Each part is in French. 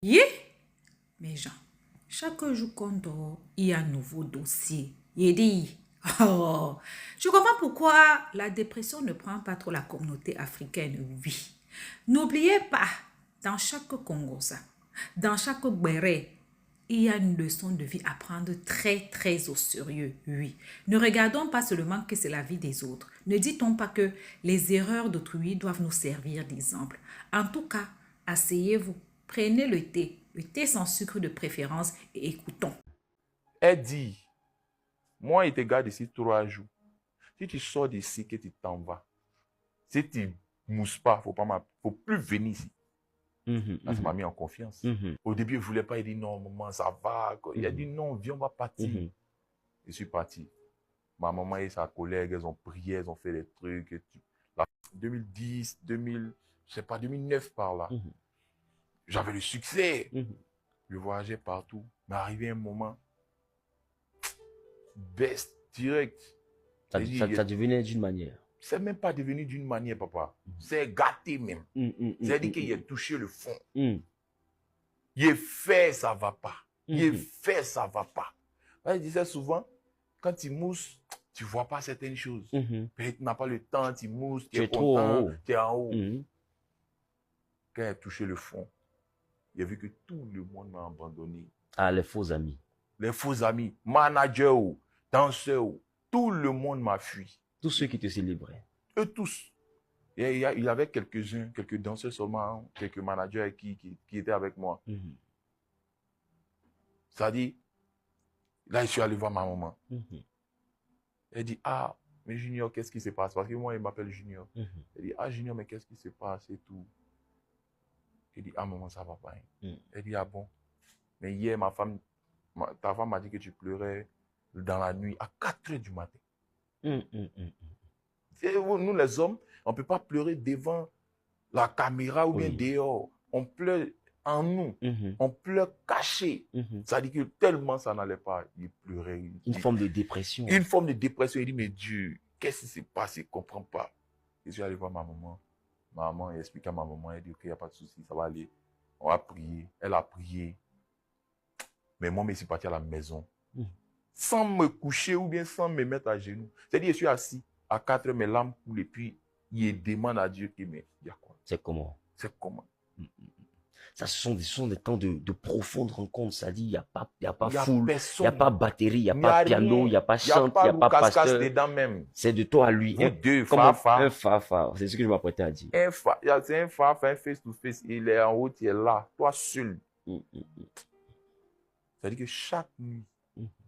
Yeah, mes gens, chaque jour qu'on dort, il y a un nouveau dossier. Il dit, oh, je comprends pourquoi la dépression ne prend pas trop la communauté africaine, oui. N'oubliez pas, dans chaque Congosa, dans chaque Béré, il y a une leçon de vie à prendre très, très au sérieux, oui. Ne regardons pas seulement que c'est la vie des autres. Ne dit-on pas que les erreurs d'autrui doivent nous servir d'exemple. En tout cas, asseyez-vous, prenez le thé sans sucre de préférence et écoutons. Elle dit, moi, il te garde ici 3 jours. Si tu sors d'ici, que tu t'en vas. Si tu ne mousses pas, faut plus venir ici. Là, ça m'a mis en confiance. Au début, il ne voulait pas, il dit non, maman, ça va. Il a dit non, viens, on va partir. Je suis parti. Ma maman et sa collègue, elles ont prié, elles ont fait des trucs. Et tout. Là, 2010, 2000, je sais pas, 2009 par là. J'avais le succès. Je voyageais partout. Mais arrivé un moment, best, direct. Ça devenait d'une manière. C'est même pas devenu d'une manière, papa. C'est gâté même. C'est-à-dire qu'il a touché le fond. Il est fait, ça va pas. Il est fait, ça va pas. Je disais souvent, quand tu mousses, tu vois pas certaines choses. Peut-être tu n'as pas le temps, tu mousses, tu es content, tu es en haut. Quand il a touché le fond, il a vu que tout le monde m'a abandonné. Ah, les faux amis. Les faux amis, managers, danseurs, tout le monde m'a fui. Tous ceux qui te célébraient. Eux tous. Et il y avait quelques-uns, quelques danseurs seulement, quelques managers qui étaient avec moi. Ça dit, là, je suis allé voir ma maman. Elle dit, ah, mais Junior, qu'est-ce qui se passe? Parce que moi, il m'appelle Junior. Elle dit, ah, Junior, mais qu'est-ce qui se passe et tout? Elle dit, ah, maman, ça va pas. Elle dit, ah bon. Mais hier, ta femme m'a dit que tu pleurais dans la nuit à 4 h du matin. Nous, les hommes, on ne peut pas pleurer devant la caméra ou bien dehors. On pleure en nous. On pleure caché. Ça dit que tellement ça n'allait pas, il pleurait. Une forme de dépression. Une forme de dépression. Il dit, mais Dieu, qu'est-ce qui s'est passé? Je ne comprends pas. Je suis allé voir ma maman. Ma maman explique à ma maman, elle dit, ok, il n'y a pas de souci, ça va aller. On va prier. Elle a prié. Mais moi, je suis parti à la maison. Sans me coucher ou bien sans me mettre à genoux. C'est-à-dire, je suis assis à 4 h, mes larmes coulent et puis il demande à Dieu, mais il y a quoi? C'est comment? C'est comment? Ça, ce sont des temps de profonde rencontre. Ça dit, il n'y a pas foule, il n'y a pas batterie, il n'y a pas piano, il n'y a pas chante, il n'y a pas pasteur. C'est de toi à lui. Vous deux, un fa. C'est ce que je m'apprêtais à dire. C'est un fa, un face-to-face. Il est en haut, il est là. Toi seul. C'est-à-dire que chaque nuit,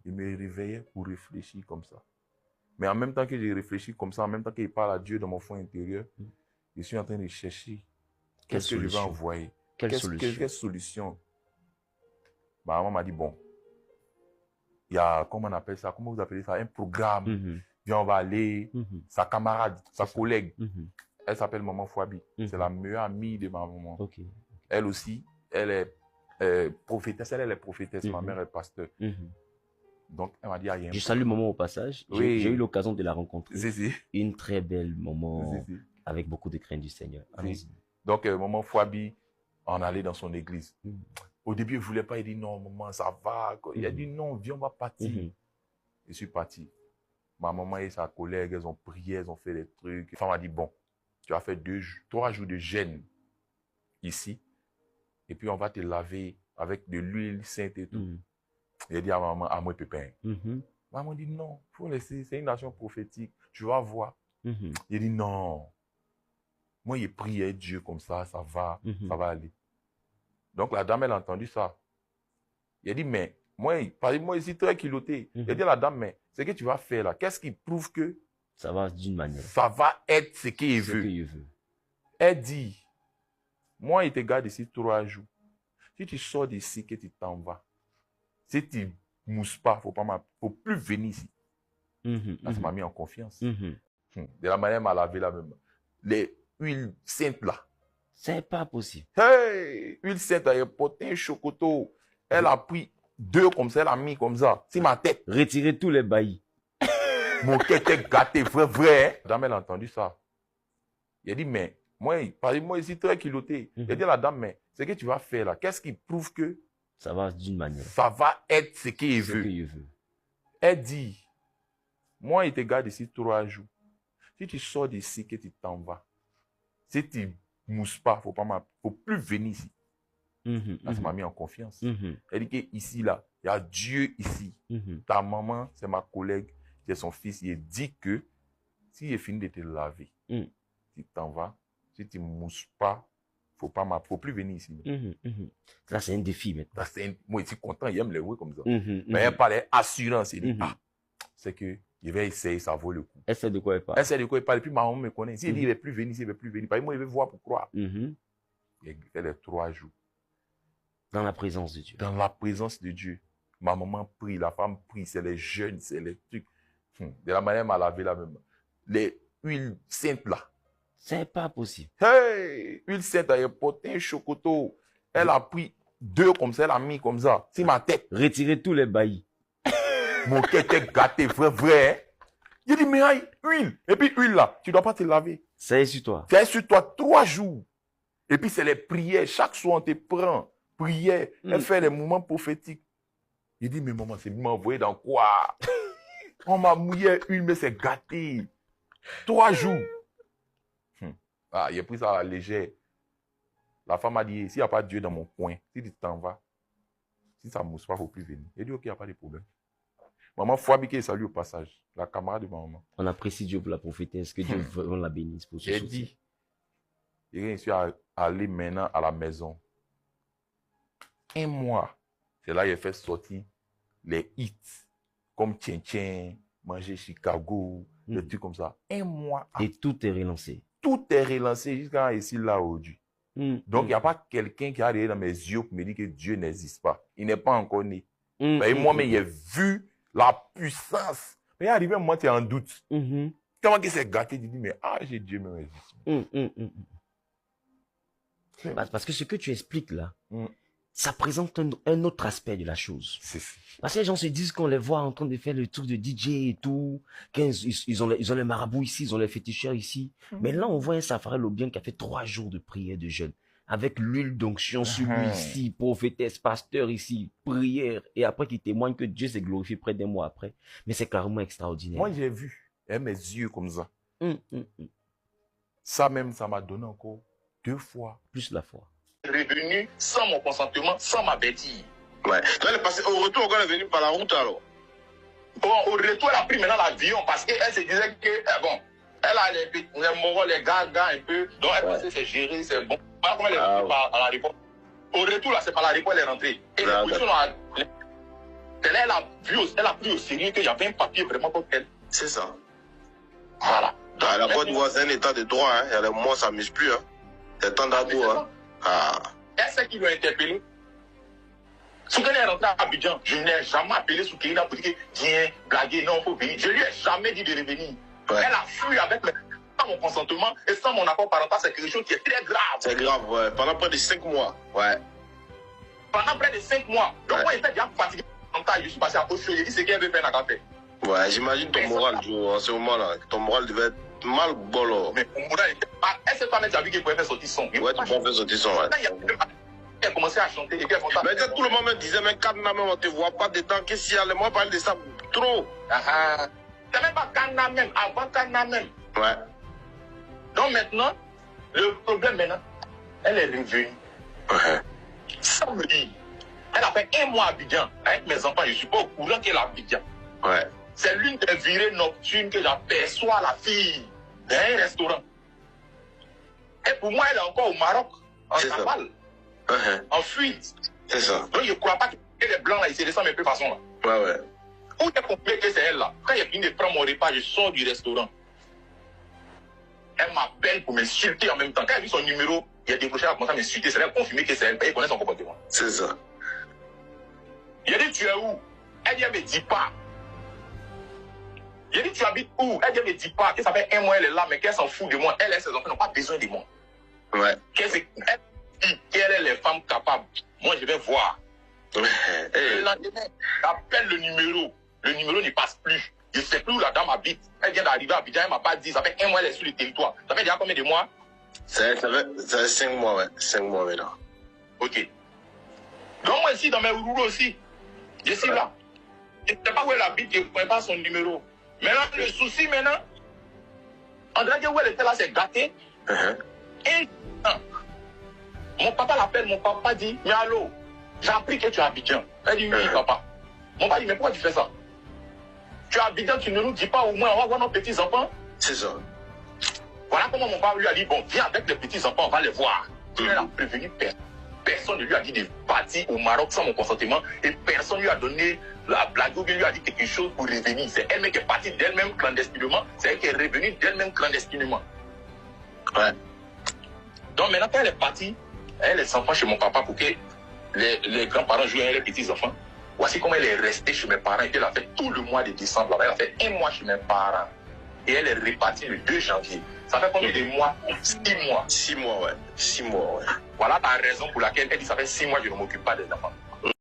je me réveillais pour réfléchir comme ça. Mais en même temps que je réfléchis comme ça, en même temps qu'il parle à Dieu dans mon fond intérieur, je suis en train de chercher qu'est-ce que je vais envoyer. Quelle solution? Ma maman m'a dit, bon, il y a, comment on appelle ça? Comment vous appelez ça? Un programme. Viens, on va aller. Sa camarade, sa collègue, elle s'appelle Maman Fouabi. C'est la meilleure amie de ma maman. Elle aussi, elle est prophétesse. Elle est prophétesse. Ma mère est pasteur. Donc, elle m'a dit, je salue maman au passage. Oui. J'ai eu l'occasion de la rencontrer. Si. Une très belle maman avec beaucoup de crainte du Seigneur. Donc, maman Fouabi, on allait dans son église. Au début, il ne voulait pas. Il dit non, maman, ça va. Il a dit non, viens, on va partir. Je suis parti. Ma maman et sa collègue, elles ont prié, elles ont fait des trucs. La femme m'a dit, bon, tu as fait 3 jours de jeûne ici. Et puis, on va te laver avec de l'huile sainte et tout. Il a dit à maman, à moi, pépin. Maman dit non, il faut laisser, c'est une nation prophétique, tu vas voir. Il dit non. Moi, il prié Dieu comme ça va aller. Donc, la dame, elle a entendu ça. Il a dit, mais, moi, je suis très culotté. Il a dit à la dame, mais, ce que tu vas faire là, qu'est-ce qui prouve que ça va d'une manière. Ça va être ce qu'il veut. Elle dit, moi, il te garde ici 3 jours. Si tu sors d'ici, que tu t'en vas. Si tu ne mousses pas, faut plus venir ici. Là, ça m'a mis en confiance. De la manière, elle m'a lavé la même. Les huiles saintes là. C'est pas possible. Hey! Huile sainte, elle a porté un chocoto. Elle a pris 2 comme ça, elle a mis comme ça. C'est ma tête. Retirer tous les baillis. Mon cœur était gâté, vrai. La dame, elle a entendu ça. Il a dit, mais Moi, ici, très culotté. J'ai dit à la dame, mais ce que tu vas faire là, qu'est-ce qui prouve que ça va d'une manière. Ça va être ce qu'il veut. Elle dit, moi, il te garde ici 3 jours. Si tu sors d'ici, que tu t'en vas. Si tu ne mousses pas, il ne faut plus venir ici. Ça m'a mis en confiance. Elle dit qu'ici, là, il y a Dieu ici. Ta maman, c'est ma collègue, c'est son fils. Il dit que si il finit de te laver, tu t'en vas. Si tu ne mousses pas, il ne faut plus venir ici. Là, c'est un défi maintenant. Moi, je suis content, il aime les ouais comme ça. Mais elle parlait assurance. Il dit, c'est que je vais essayer, ça vaut le coup. Elle sait de quoi elle parle. Elle sait de quoi elle parle. Et puis, ma maman me connaît. Si elle dit, il ne va plus venir, il ne va plus venir. Parce que moi, il veut voir pour croire. Il fait les 3 jours. Dans la présence de Dieu. Dans la présence de Dieu. Ma maman prie, la femme prie, c'est les jeunes, c'est les trucs. De la manière m'a lavé là même. Les huiles saintes là. C'est pas possible. Hey! Huile sainte, elle a porté un chocoto. Elle a pris 2 comme ça, elle a mis comme ça. C'est ma tête. Retirer tous les baillis. Mon tête est gâté, vrai. Hein? J'ai dit, mais aïe, huile. Et puis huile là, tu ne dois pas te laver. C'est sur toi. C'est sur toi 3 jours. Et puis c'est les prières. Chaque soir, on te prend. Prière. Elle fait les mouvements prophétiques. J'ai dit, mais maman, c'est m'envoyer dans quoi? On m'a mouillé huile, mais c'est gâté. 3 jours. Ah, il a pris ça à la légère. La femme a dit, s'il n'y a pas Dieu dans mon coin, si tu t'en vas, si ça ne mousse pas, il ne faut plus venir. Il a dit, ok, il n'y a pas de problème. Maman Fouabi, salue au passage. La camarade de ma maman. On apprécie Dieu pour la prophétesse. Que Dieu vraiment la bénisse pour ce soutien. J'ai dit, je suis allé maintenant à la maison. 1 mois. C'est là qu'il a fait sortir les hits. Comme Tien Tien, Manger Chicago, des trucs comme ça. 1 mois. Et tout est relancé. Tout est relancé jusqu'à ici, là, aujourd'hui. Donc, il n'y a pas quelqu'un qui a regardé dans mes yeux pour me dire que Dieu n'existe pas. Il n'est pas encore né. Mais moi-même, j'ai vu la puissance. Mais il est arrivé un moment, tu es en doute. Tellement que c'est gâté, tu dis, mais j'ai Dieu, mais existe. Parce que ce que tu expliques là, ça présente un autre aspect de la chose. Parce que les gens se disent qu'on les voit en train de faire le truc de DJ et tout, qu'ils ont les marabouts ici, ils ont les féticheurs ici. Mais là, on voit un Safari Lobien qui a fait 3 jours de prière de jeûne. Avec l'huile d'onction sur lui ici, prophétesse, pasteur ici, prière. Et après, qui témoigne que Dieu s'est glorifié près d'un mois après. Mais c'est carrément extraordinaire. Moi, j'ai vu, et mes yeux comme ça. Ça même, ça m'a donné encore 2 fois. Plus la foi. Revenu sans mon consentement, sans ma bêtise. Ouais. Toi, elle est passée au retour, quand elle est venue par la route alors. Bon, au retour, elle a pris maintenant l'avion parce qu'elle se disait que, bon, elle a les moraux, les gars un peu. Donc, elle pensait que c'est géré, c'est bon. Voilà comment elle est venue à l'aéroport. Au retour, là, c'est par l'aéroport, elle est rentrée. Et les positions, elle a pris au sérieux qu'il y avait un papier vraiment pour elle. C'est ça. Voilà. Dans la Côte d'Ivoire, c'est un état de droit. Hein. Et moi, ça ne m'amuse plus. Hein. C'est temps d'amour. Hein. Est-ce qu'ils l'ont interpellé? Soukeni est rentré à Abidjan. Je n'ai jamais appelé Soukeni pour dire viens, blaguer, non, il faut venir. Je lui ai jamais dit de revenir. Ouais. Elle a fui sans mon consentement et sans mon accord parental. C'est quelque chose qui est très grave. C'est grave, ouais. Pendant près de 5 mois. Ouais. Pendant près de 5 mois. Donc, moi, j'étais déjà fatigué. Je suis passé à Ocho. J'ai dit ce qu'elle veut faire dans la café. Ouais, j'imagine ton moral, en ce moment-là. Ton moral devait être mal bolo. Mais mon moral était pas. Est-ce que toi, tu as vu qu'il pouvait faire sortir son? Ouais, tu peux faire sortir son, ouais. Elle a commencé à chanter et puis elle mais tout le monde me disait, mais Kana même, on te voit pas dedans. Qu'est-ce qu'il y a? Moi, parle de ça trop. C'est même pas Kana même, avant Kana même. Ouais. Donc maintenant, le problème maintenant, elle est revenue. Samedi, elle a fait 1 mois à Abidjan avec mes enfants. Je ne suis pas au courant qu'elle est à Abidjan. Ouais. C'est l'une des virées nocturnes que j'aperçois la fille d'un restaurant. Et pour moi, elle est encore au Maroc, en cavale. En fuite. C'est ça. Donc je ne crois pas que les blancs là, ils se descendent un peu façon là. Ouais, ouais. Où j'ai compris que c'est elle là. Quand j'ai fini de prendre mon repas, je sors du restaurant. Elle m'appelle pour m'insulter en même temps. Quand elle a vu son numéro, il a décroché, elle a commencé à m'insulter. C'est elle confirmé que c'est elle. Elle connaît son comportement. C'est ça. Il a dit tu es où? Elle dit elle me dit pas. Il a dit tu habites où? Elle dit elle me dit pas. Que ça fait 1 mois elle est là, mais qu'elle s'en fout de moi. Elle et ses enfants n'ont pas besoin de moi. Ouais. Quelles sont les femmes capables? Moi, je vais voir. Le lendemain, j'appelle le numéro. Le numéro ne passe plus. Je ne sais plus où la dame habite. Elle vient d'arriver à Abidjan, elle ne m'a pas dit. Ça fait 1 mois, elle est sur le territoire. Ça fait déjà combien de mois? Ça fait 5 mois, ouais. 5 mois maintenant. Ok. Donc moi ici, dans mes rouleaux aussi, je suis là. Je ne sais pas où elle habite, je ne connais pas son numéro. Maintenant, le souci maintenant, on dirait que où elle était là, c'est gâté. Et mon papa l'appelle, mon papa dit, mais allô, j'ai appris que tu es à Abidjan. Elle dit, oui, papa. Mon papa dit, mais pourquoi tu fais ça? Tu es à Abidjan, tu ne nous dis pas au moins, on va voir nos petits-enfants. C'est ça. Voilà comment mon papa lui a dit, bon, viens avec les petits-enfants, on va les voir. Il a prévenu personne. Personne ne lui a dit de partir au Maroc sans mon consentement et personne ne lui a donné la blague ou bien lui a dit quelque chose pour revenir. C'est elle-même qui est partie d'elle-même clandestinement. C'est elle qui est revenue d'elle-même clandestinement. Ouais. Donc maintenant, quand elle est partie, elle est enfants chez mon papa pour que les grands-parents jouent avec les petits-enfants. Voici comment elle est restée chez mes parents et qu'elle a fait tout le mois de décembre. Là-bas. Elle a fait 1 mois chez mes parents. Et elle est repartie le 2 janvier. Ça fait combien de mois? 6 mois. 6 mois, ouais. 6 mois, ouais. Voilà la raison pour laquelle elle dit ça fait 6 mois que je ne m'occupe pas des enfants.